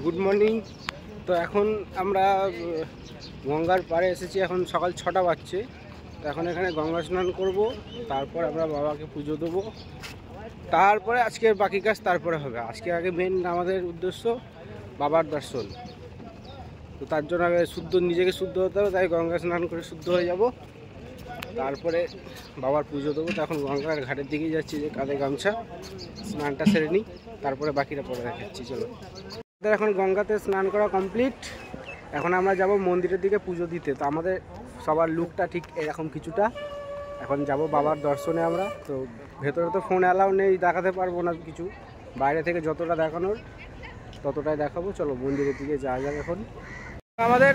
Good morning. তো এখন আমরা গঙ্গার পাড়ে এসেছি। এখন সকাল 6টা বাজছে। তো এখন এখানে গঙ্গা স্নান করব, তারপর আমরা বাবাকে পুজো দেবো, তারপরে আজকের বাকি কাজ তারপরে হবে। আজকে আগে মেন আমাদের উদ্দেশ্য বাবার দর্শন। তো তার জন্য আগে নিজেকে শুদ্ধ হতে হবে, তাই গঙ্গা স্নান করে শুদ্ধ হয়ে যাব, তারপরে বাবার পুজো দেবো। তো এখন গঙ্গার ঘাটের দিকেই যাচ্ছি, যে কাঁধে গামছা, স্নানটা সেরে নিই, তারপরে বাকিটা পরে দেখাচ্ছি। চলো, এখন গঙ্গাতে স্নান করা কমপ্লিট। এখন আমরা যাব মন্দিরের দিকে পুজো দিতে। তো আমাদের সবার লুকটা ঠিক এরকম কিছুটা। এখন যাব বাবার দর্শনে আমরা। তো ভেতরে তো ফোন অ্যালাউ নেই, দেখাতে পারবো না কিছু, বাইরে থেকে যতটা দেখানোর ততটাই দেখাবো। চলো মন্দিরের দিকে যাওয়া যাক। এখন আমাদের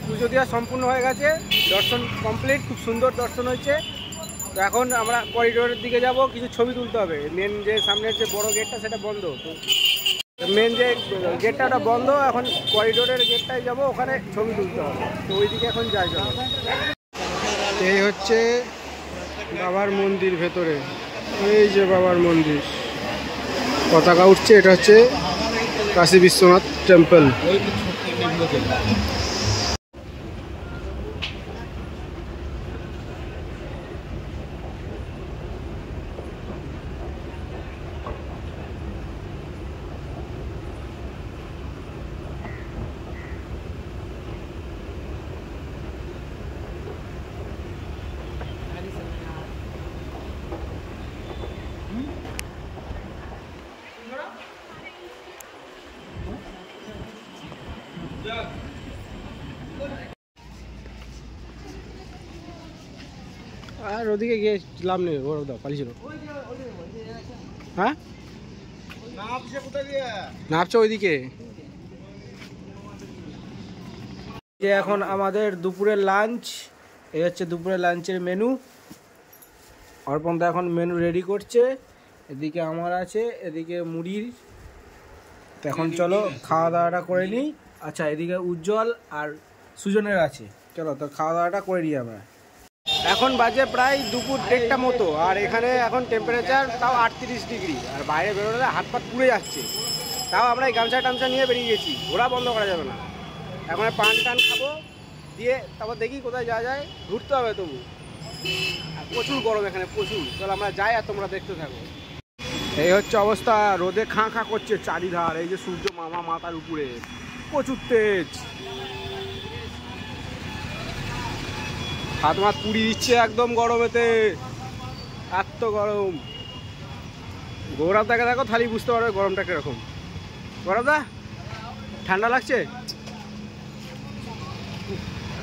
পুজো দেওয়া সম্পূর্ণ হয়ে গেছে, দর্শন কমপ্লিট, খুব সুন্দর দর্শন হয়েছে। তো এখন আমরা করিডোরের দিকে যাব, কিছু ছবি তুলতে হবে। মেন যে সামনের যে বড় গেটটা সেটা বন্ধ, তো মেন যে গেটটা ওটা বন্ধ। এখন করিডোরের গেটটায় যাব, ওখানে ছবি তুলতে হবে। তো ওইদিকে এখন যাই। চলো, এই হচ্ছে বাবার মন্দির ভেতরে। এই যে বাবার মন্দির, পতাকা উঠছে, এটা হচ্ছে কাশী বিশ্বনাথ টেম্পল। আর ওদিকে গিয়ে লাভ নেই, ওর দাও পালিয়েছিল। হ্যাঁ, নামছে ওইদিকে। যে এখন আমাদের দুপুরের লাঞ্চ, এই হচ্ছে দুপুরের লাঞ্চের মেনু। অর্পণ দা এখন মেনু রেডি করছে। এদিকে আমার আছে, এদিকে মুড়ির। তো এখন চলো খাওয়া দাওয়াটা করে নিই। আচ্ছা, এদিকে উজ্জ্বল আর সুজনের আছে। চলো তো খাওয়া দাওয়াটা করে নিই আমরা। এখন বাজে প্রায় দুপুর 1:30টা মতো, আর এখানে এখন টেম্পারেচার তাও 38 ডিগ্রি, আর বাইরে বেরোলে হাত পাত পুড়ে যাচ্ছে। তাও আমরা এই গামছা টামছা নিয়ে বেরিয়ে গেছি, ঘোরা বন্ধ করা যাবে না। এখন পান টান খাবো, দিয়ে তারপর দেখি কোথায় যাওয়া যায়, ঘুরতে হবে তবু। আর প্রচুর গরম এখানে, প্রচুর। চলো আমরা যাই, আর তোমরা দেখতে থাকো। এই হচ্ছে অবস্থা, রোদে খাঁ খাঁ করছে চারিধার। এই যে সূর্য মামা মাথার উপরে, প্রচুর তেজ, হাত মাত পুড়ি দিচ্ছে একদম গরমেতে, এত গরম। গৌরবদাকে দেখো, থালি বুঝতে পারবে গরমটা কিরকম। গৌরবদা, ঠান্ডা লাগছে?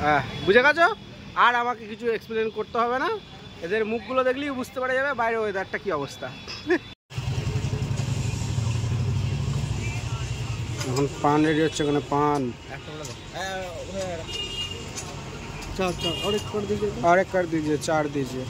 হ্যাঁ, বুঝে গেছো। আর আমাকে কিছু এক্সপ্লেন করতে হবে না, এদের মুখগুলো দেখলেই বুঝতে পারা যাবে বাইরে ওয়েদারটা কি অবস্থা। এখন পান রেডি হচ্ছে, ওখানে পান। और एक कर दीजिए, 4 दीजिए।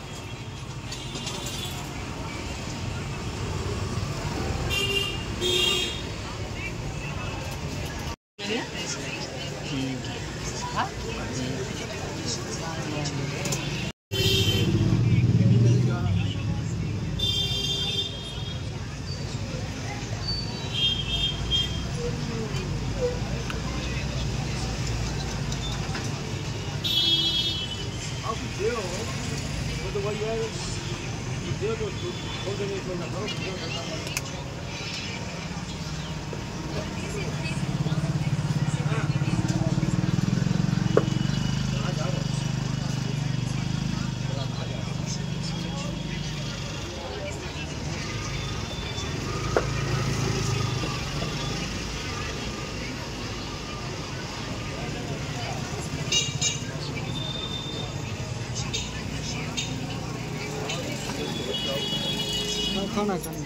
खाना खाना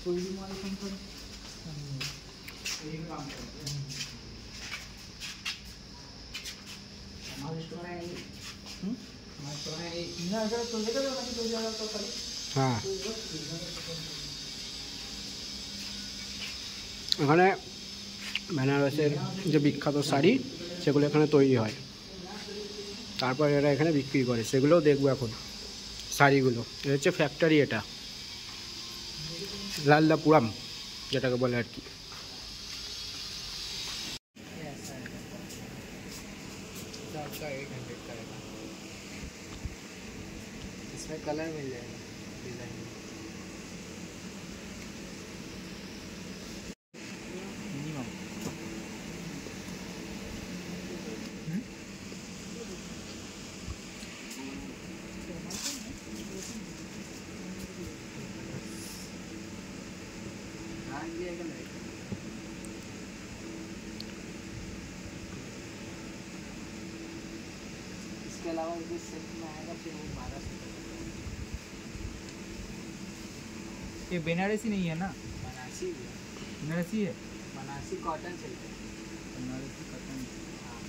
कोई भी माल कम कर हाँ, এখানে বেনারসের যে বিখ্যাত শাড়ি সেগুলো এখানে তৈরি হয়। তারপর এরা এখানে বিক্রি করে, সেগুলোও দেখবো এখন। শাড়িগুলো এটা হচ্ছে ফ্যাক্টরি, এটা লালদাপুরাম যেটাকে বলে আর কি। इसमें कलर मिल जाएगा डिजाइन में। मिनिमम इसके अलावा यदि सिल्क में आएगा फिर वो 1200। ये बनारसी नहीं है ना? बनारसी भी है। बनारसी है, बनारसी कॉटन सिल्क है। बनारसी कॉटन, हाँ।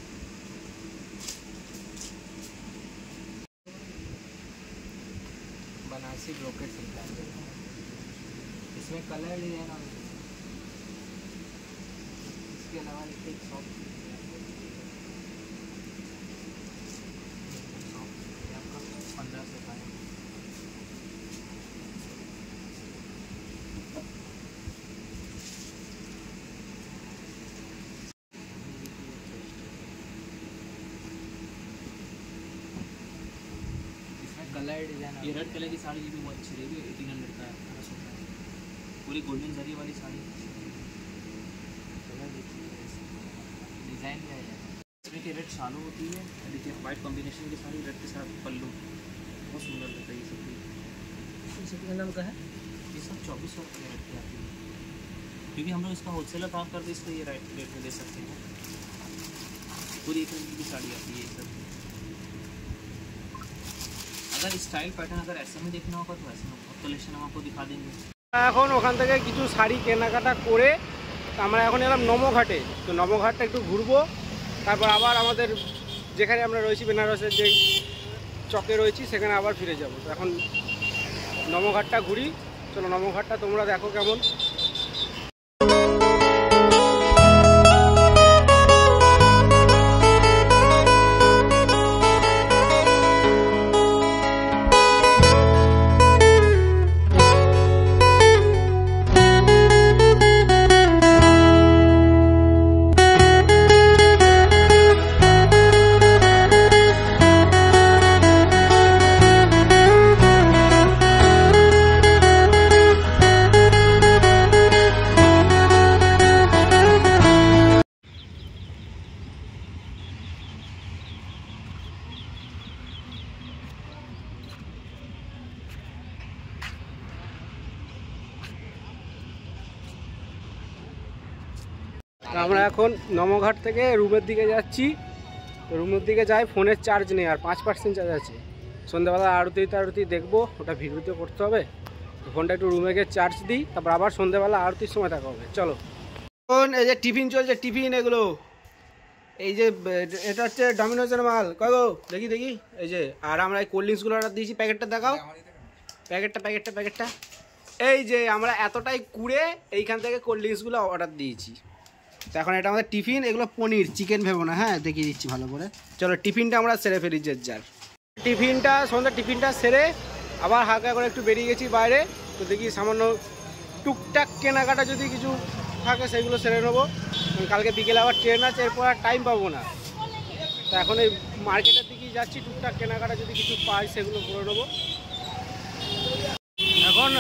बनारसी ब्रोकेट सिल्क है। इसमें कलर डिजाइन और इसके अलावा एक सॉफ्ट आपका 1500 का है। कलर डिजाइन ये रेड कलर की साड़ी, ये भी बहुत अच्छी रहेगी। 1800 का है, 1800 का है। पूरी गोल्डन जरी वाली साड़ी। कलर देखिए, डिजाइन भी आएगा इसमें की रेड शालो होती है। देखिए वाइट कॉम्बिनेशन की साड़ी, रेड के साथ पल्लू, बहुत सुंदर लगता है ये सब। कितने नाम का है ये सब? 2400 रुपये रेट की आती है, क्योंकि हम लोग इसका होलसेलर काम करते हैं, इसको ये रेट में दे सकते हैं। पूरी एक रंग की साड़ी आती है ये सब। अगर स्टाइल पैटर्न अगर ऐसे में देखना होगा तो ऐसे में बहुत कलेक्शन हम आपको दिखा देंगे। এখন ওখান থেকে কিছু শাড়ি কেনাকাটা করে আমরা এখন এলাম নমঘাটে। তো নমঘাটটা একটু ঘুরবো, তারপর আবার আমাদের যেখানে আমরা রয়েছি বেনারসের যে চকে রয়েছি সেখানে আবার ফিরে যাব। তো এখন নমঘাটটা ঘুরি, চলো নমঘাটটা তোমরা দেখো কেমন। আমরা এখন নমঘাট থেকে রুমের দিকে যাচ্ছি। তো রুমের দিকে যাই, ফোনের চার্জ নেই, আর 5% চার্জ আছে। সন্ধ্যাবেলা আরতি দেখবো, ওটা ভিডিওতে করতে হবে। তো ফোনটা একটু রুমে গিয়ে চার্জ দিই, তারপর আবার সন্ধ্যাবেলা আরতির সময় দেখা হবে। চলো। এখন এই যে টিফিন চলছে, টিফিন এগুলো এই যে এটা হচ্ছে ডমিনোজের মাল। কগো দেখি দেখি, এই যে। আর আমরা এই কোল্ড ড্রিঙ্কসগুলো অর্ডার দিয়েছি, প্যাকেটটা দেখাও, প্যাকেটটা। এই যে আমরা এতটাই কুড়ে এইখান থেকে কোল্ড ড্রিঙ্কসগুলো অর্ডার দিয়েছি। তো এখন এটা আমাদের টিফিন, এগুলো পনির, চিকেন ভেবো না, হ্যাঁ দেখিয়ে দিচ্ছি ভালো করে। চলো টিফিনটা আমরা সেরে ফেলি যার সন্ধ্যা টিফিনটা সেরে আবার হালকা করে একটু বেরিয়ে গেছি বাইরে। তো দেখি সামান্য টুকটাক কেনাকাটা যদি কিছু থাকে সেগুলো সেরে নেবো, কালকে বিকেলে আবার ট্রেন আছে, এরপর আর টাইম পাবো না। তো এখন এই মার্কেটের দিকেই যাচ্ছি, টুকটাক কেনাকাটা যদি কিছু পাই সেগুলো করে নেবো। এখন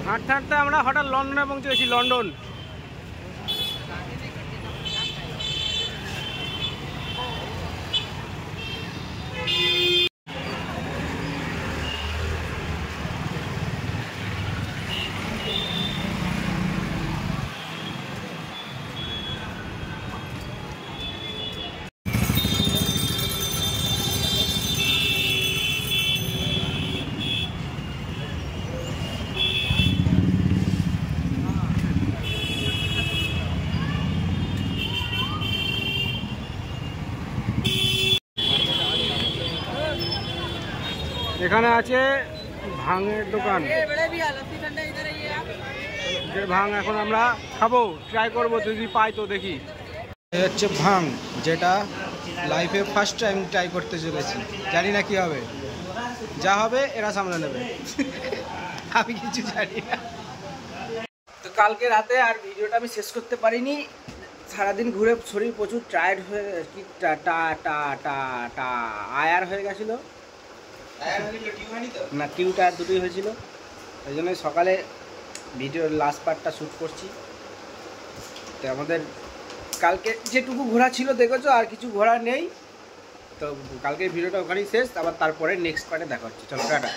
হাঁটতে আমরা হঠাৎ লন্ডনে পৌঁছে গেছি, লন্ডন। এখানে আছে ভাঙের দোকান, যে ভাঙ এখন আমরা খাবো, ট্রাই করবো যদি পাই। তো দেখি, এই হচ্ছে ভাঙ, যেটা লাইফে ফার্স্ট টাইম ট্রাই করতে চলেছি, জানি না কি হবে, যা হবে এরা সামলে নেবে, আমি কিছু জানি না। তো কালকে রাতে আর ভিডিওটা আমি শেষ করতে পারিনি, সারাদিন ঘুরে শরীর প্রচুর টায়ার্ড হয়ে কি টা টা টা টা টা আয়ার হয়ে গেছিলো না, টিউ টায়ার দুটোই হয়েছিল, ওই জন্যই সকালে ভিডিওর লাস্ট পার্টটা শ্যুট করছি। তো আমাদের কালকে যেটুকু ঘোরা ছিল দেখেছো, আর কিছু ঘোরা নেই। তো কালকের ভিডিওটা ওখানেই শেষ, আবার তারপরে নেক্সট পার্টে দেখা হচ্ছে, চলো টাটা।